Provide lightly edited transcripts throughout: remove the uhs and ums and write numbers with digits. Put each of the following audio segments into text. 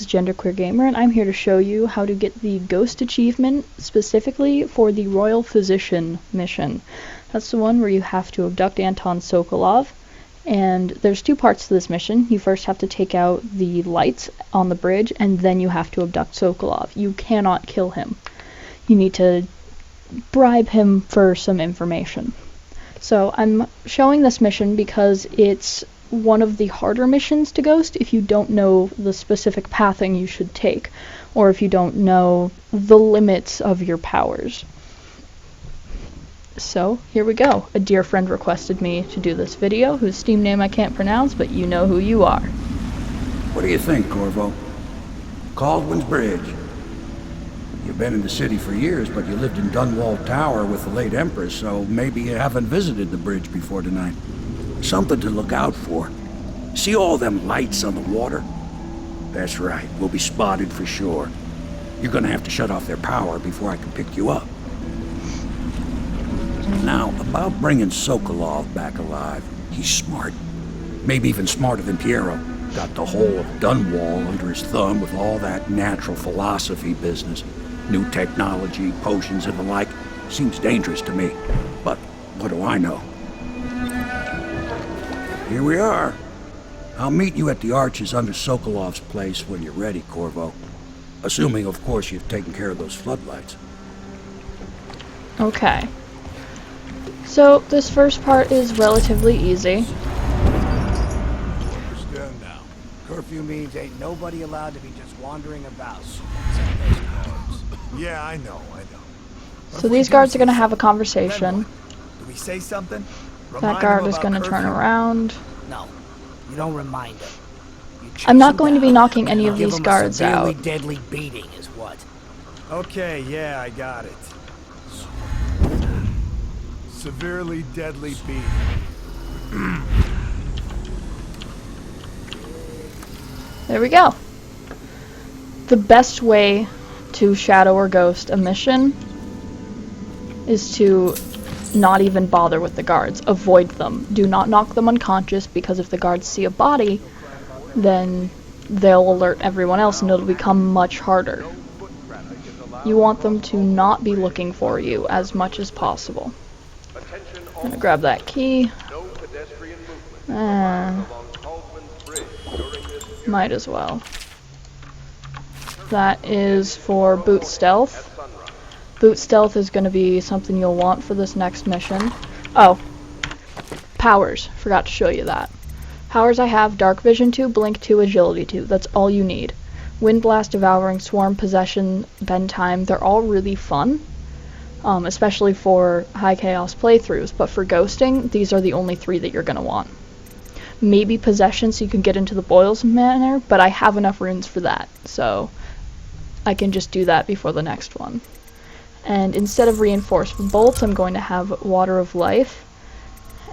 GenderQueer Gamer, and I'm here to show you how to get the Ghost achievement specifically for the Royal Physician mission. That's the one where you have to abduct Anton Sokolov, and there's two parts to this mission. You first have to take out the lights on the bridge, and then you have to abduct Sokolov. You cannot kill him. You need to bribe him for some information. So I'm showing this mission because it's one of the harder missions to Ghost if you don't know the specific pathing you should take, or if you don't know the limits of your powers. So here we go. A dear friend requested me to do this video, whose Steam name I can't pronounce, but you know who you are. What do you think, Corvo? Caldwell's Bridge. You've been in the city for years, but you lived in Dunwall Tower with the late Empress, so maybe you haven't visited the bridge before tonight. Something to look out for. See all them lights on the water? That's right, we'll be spotted for sure. You're gonna have to shut off their power before I can pick you up. Now, about bringing Sokolov back alive, he's smart. Maybe even smarter than Piero. Got the whole of Dunwall under his thumb with all that natural philosophy business. New technology, potions and the like. Seems dangerous to me. But what do I know? Here we are. I'll meet you at the arches under Sokolov's place when you're ready, Corvo. Assuming, of course, you've taken care of those floodlights. Okay. So this first part is relatively easy. Understand now. Curfew means ain't nobody allowed to be just wandering about. Yeah, I know. So these guards are going to have a conversation. Do we say something? That guard is going to turn around. No, you don't remind them. I'm not going to be knocking any of these guards out. Severely deadly beating is what. Okay, yeah, I got it. Severely deadly beating. There we go. The best way to shadow or ghost a mission is to not even bother with the guards. Avoid them. Do not knock them unconscious, because if the guards see a body, then they'll alert everyone else and it'll become much harder. You want them to not be looking for you as much as possible. I'm gonna grab that key. Might as well. That is for boot stealth. Boot stealth is going to be something you'll want for this next mission. Oh, powers. Forgot to show you that. Powers I have: Dark Vision 2, Blink 2, Agility 2. That's all you need. Wind Blast, Devouring, Swarm, Possession, Bend Time. They're all really fun, especially for high chaos playthroughs. But for ghosting, these are the only three that you're going to want. Maybe Possession so you can get into the Boils manner, but I have enough runes for that, so I can just do that before the next one. And instead of Reinforced Bolts, I'm going to have Water of Life.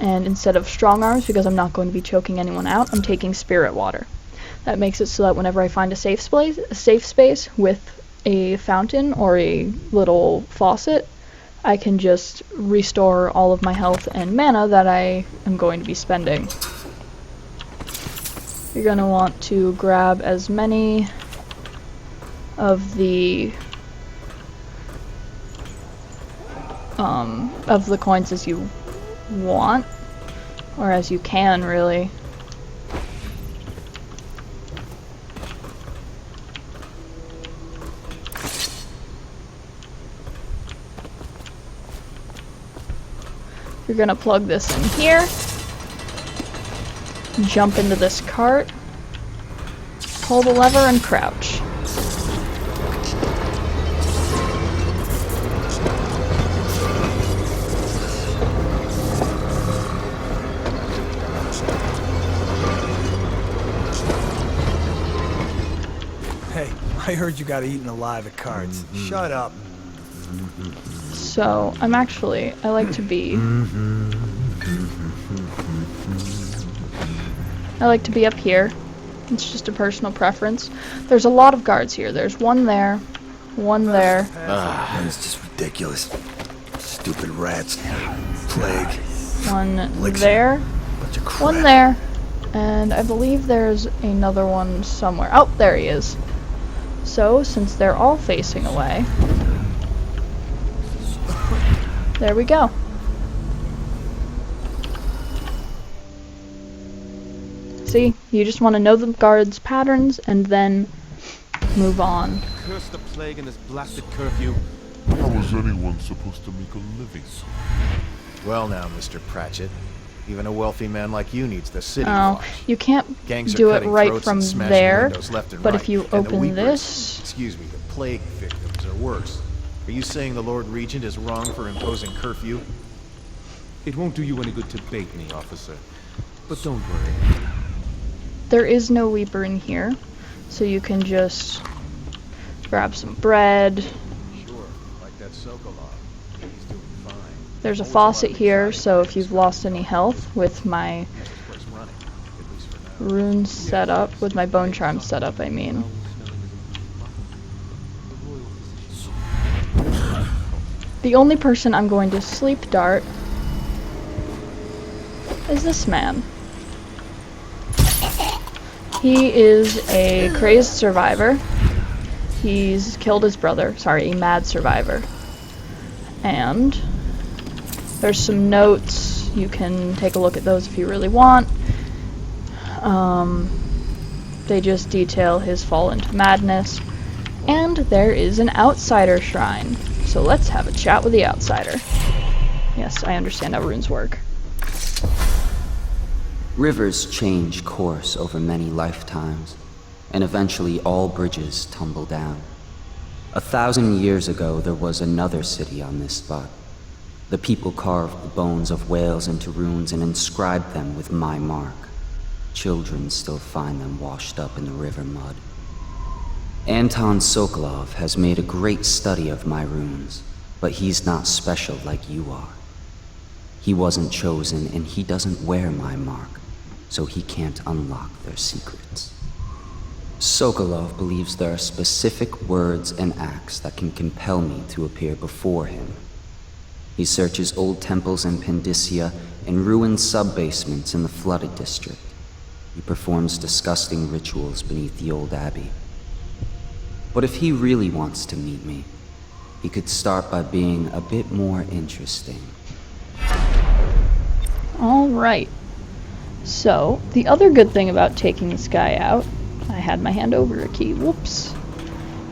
And instead of Strong Arms, because I'm not going to be choking anyone out, I'm taking Spirit Water. That makes it so that whenever I find a safe space with a fountain or a little faucet, I can just restore all of my health and mana that I am going to be spending. You're going to want to grab as many of the coins as you want, or as you can, really. You're gonna plug this in here, jump into this cart, pull the lever, and crouch. Hey, I heard you got eaten alive at cards. Shut up. So, I like to be up here. It's just a personal preference. There's a lot of guards here. There's one there, one there. It's just ridiculous. Stupid rats. Plague. One there, one there, and I believe there's another one somewhere. Oh, there he is. So, since they're all facing away, there we go. See, you just want to know the guards' patterns and then move on. Curse the plague and this blasted curfew. How was anyone supposed to make a living? Well now, Mr. Pratchett, even a wealthy man like you needs the city Oh, watch. you can't Gangs are do it cutting right throats from and smashing there, windows left and but right. if you And the open weepers, this, excuse me, the plague victims are worse. Are you saying the Lord Regent is wrong for imposing curfew? It won't do you any good to bait me, officer. But don't worry. there is no Weeper in here, so you can just grab some bread. Sure, like that Sokolov. He's doing fine. There's a faucet here, so if you've lost any health with my Place running, at least for now. runes set up, with my bone charm set up, I mean. The only person I'm going to sleep dart is this man. He is a crazed survivor. He's killed his brother. Sorry, a mad survivor. And there's some notes. You can take a look at those if you really want. They just detail his fall into madness. And there is an outsider shrine. So let's have a chat with the outsider. Yes, I understand how runes work. Rivers change course over many lifetimes, and eventually all bridges tumble down. 1,000 years ago, there was another city on this spot. The people carved the bones of whales into runes and inscribed them with my mark. Children still find them washed up in the river mud. Anton Sokolov has made a great study of my runes, but he's not special like you are. He wasn't chosen, and he doesn't wear my mark, so he can't unlock their secrets. Sokolov believes there are specific words and acts that can compel me to appear before him. He searches old temples in Pendicia and ruined sub-basements in the flooded district. He performs disgusting rituals beneath the old abbey. But if he really wants to meet me, he could start by being a bit more interesting. Alright. So, the other good thing about taking this guy out, I had my hand over a key, whoops,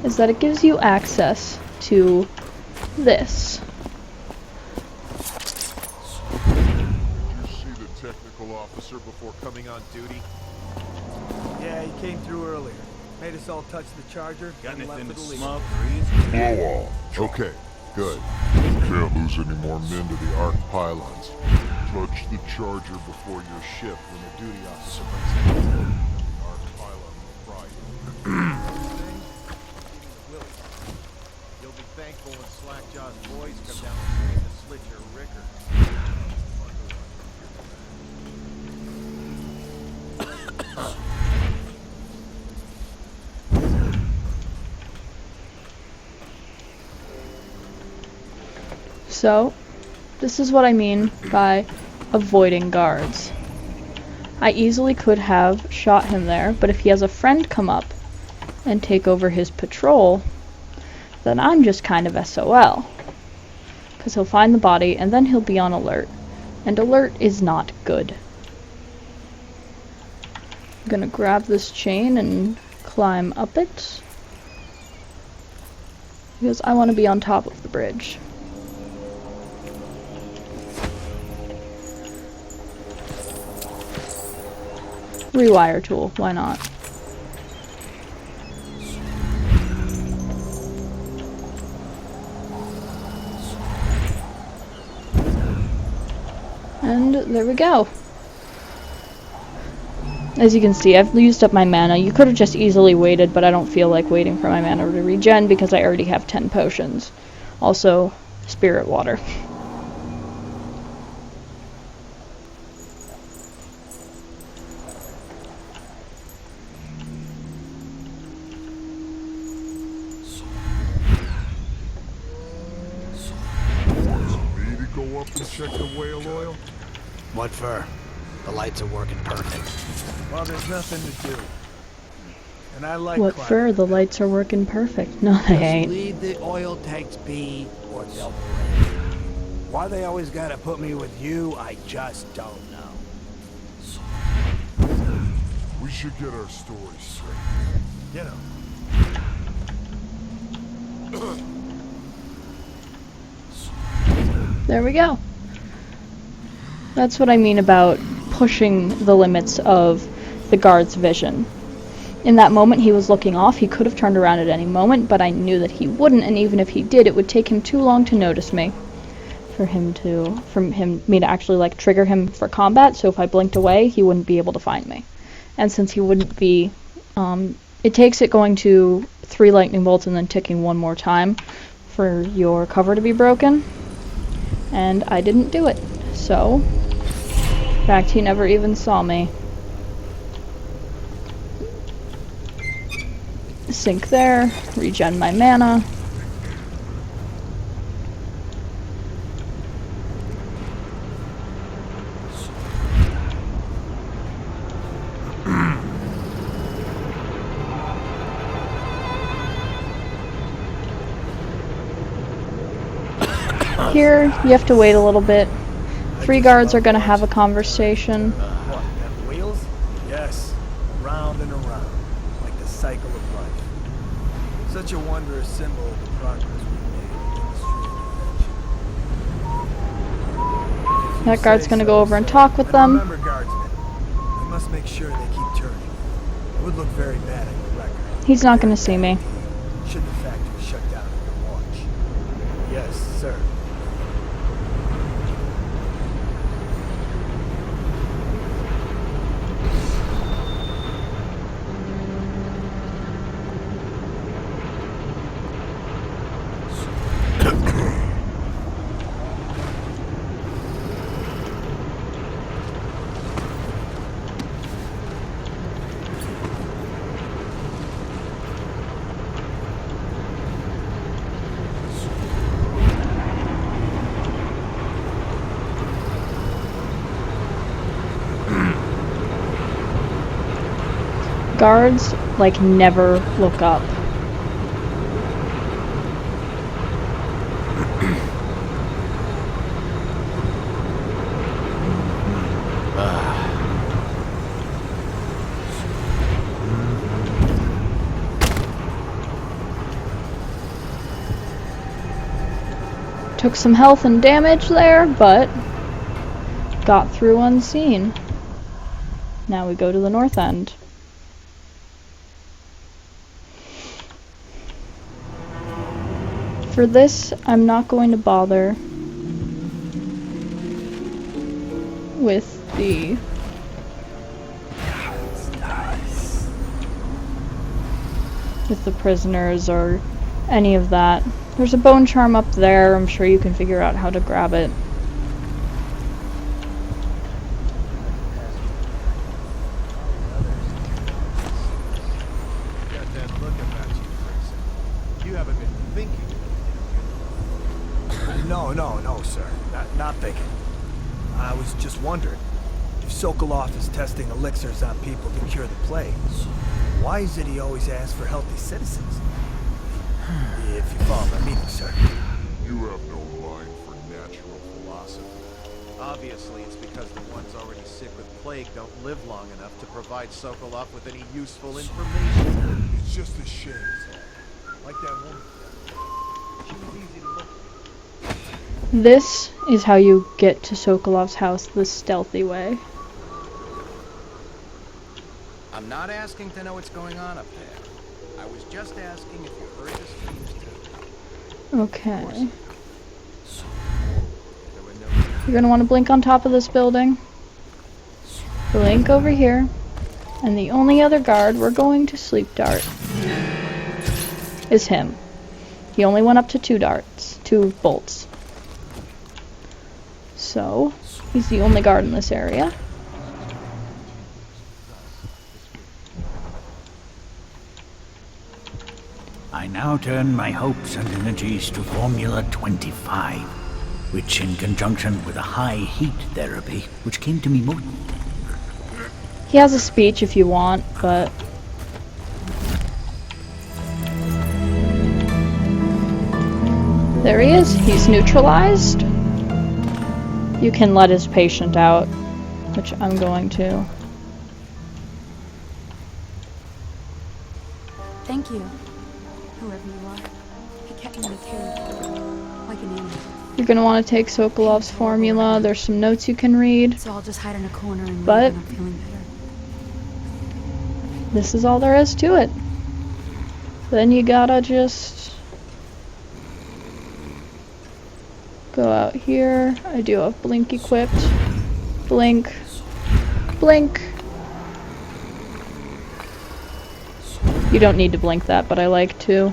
is that it gives you access to this. Did you see the technical officer before coming on duty? Yeah, he came through earlier. Made us all touch the charger. Got and left anything to for the lead. smoke? Blow off. Okay, good. Can't lose any more men to the Arc pylons. Touch the charger before your shift when the duty officer brings it in. The Arc pylon will fry you. Lueii, you'll be thankful when Slackjaw's boys come down the street to slit your ricker. So, this is what I mean by avoiding guards. I easily could have shot him there, but if he has a friend come up and take over his patrol, then I'm just kind of SOL. Because he'll find the body and then he'll be on alert. And alert is not good. I'm gonna grab this chain and climb up it. Because I want to be on top of the bridge. Rewire tool, why not? And there we go. As you can see, I've used up my mana. You could have just easily waited, but I don't feel like waiting for my mana to regen because I already have 10 potions. Also, spirit water. Me to go up and check the whale oil? What for? The lights are working perfect. Well, there's nothing to do. And I like What climbing. for? The lights are working perfect. No, they Just ain't. leave the oil tanks be, or they'll break. Why they always gotta put me with you, I just don't know. We should get our story straight. You know. There we go. That's what I mean about pushing the limits of the guard's vision. In that moment, he was looking off. He could have turned around at any moment, but I knew that he wouldn't, and even if he did, it would take him too long to notice me. Me to actually, like, trigger him for combat, so if I blinked away, he wouldn't be able to find me. And since he wouldn't be, it takes it going to 3 lightning bolts and then ticking one more time for your cover to be broken, and I didn't do it. So, in fact, he never even saw me. Sink there, regen my mana. Here, you have to wait a little bit. 3 guards are going to have a conversation. What, them wheels? Yes. Round and around. Like the cycle of life. Such a wondrous symbol of the progress we've made in the street. That guard's going to go over and talk with them. Remember, guardsmen, we must make sure they keep turning. It would look very bad on your record. He's not going to see me. Should the factory shut down on your watch? Yes, sir. Guards, like, never look up. Took some health and damage there, but got through unseen. Now we go to the north end. For this, I'm not going to bother with the prisoners or any of that. There's a bone charm up there. I'm sure you can figure out how to grab it. Got that look about you, Grayson. You haven't been thinking. No, sir. Not thinking. I was just wondering, if Sokolov is testing elixirs on people to cure the plague, why is it he always asks for healthy citizens? If you follow my meaning, sir. You have no mind for natural philosophy. Obviously, it's because the ones already sick with plague don't live long enough to provide Sokolov with any useful information. It's just a shame. Like that woman. She was easy to look at. This is how you get to Sokolov's house the stealthy way. I'm not asking to know what's going on up there. I was just asking if you heard the screams too. Okay. You're gonna want to blink on top of this building. Blink over here. And the only other guard we're going to sleep dart is him. He only went up to 2 bolts. So, he's the only guard in this area. I now turn my hopes and energies to Formula 25, which in conjunction with a high heat therapy, which came to me most... He has a speech if you want, but There he is. He's neutralized. You can let his patient out, which I'm going to. Thank you, whoever you are. He kept me in care, like an angel. You're going to want to take Sokolov's formula. There's some notes you can read. So I'll just hide in a corner and But leave when I'm feeling better. this is all there is to it. Then you gotta just go out here. I do have blink equipped. Blink. Blink. You don't need to blink that, but I like to.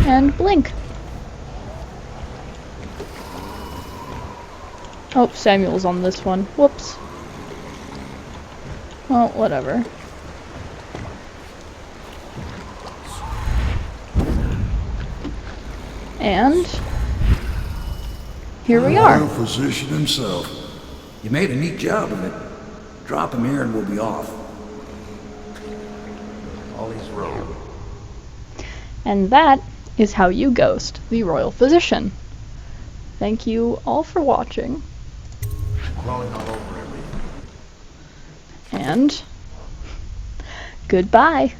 And blink. Oh, Samuel's on this one. Whoops. Well, whatever. And here we are. Royal physician himself. You made a neat job of it. Drop him here and we'll be off. All he's road. And that is how you ghost the royal physician. Thank you all for watching. Crawling all over everything. And goodbye.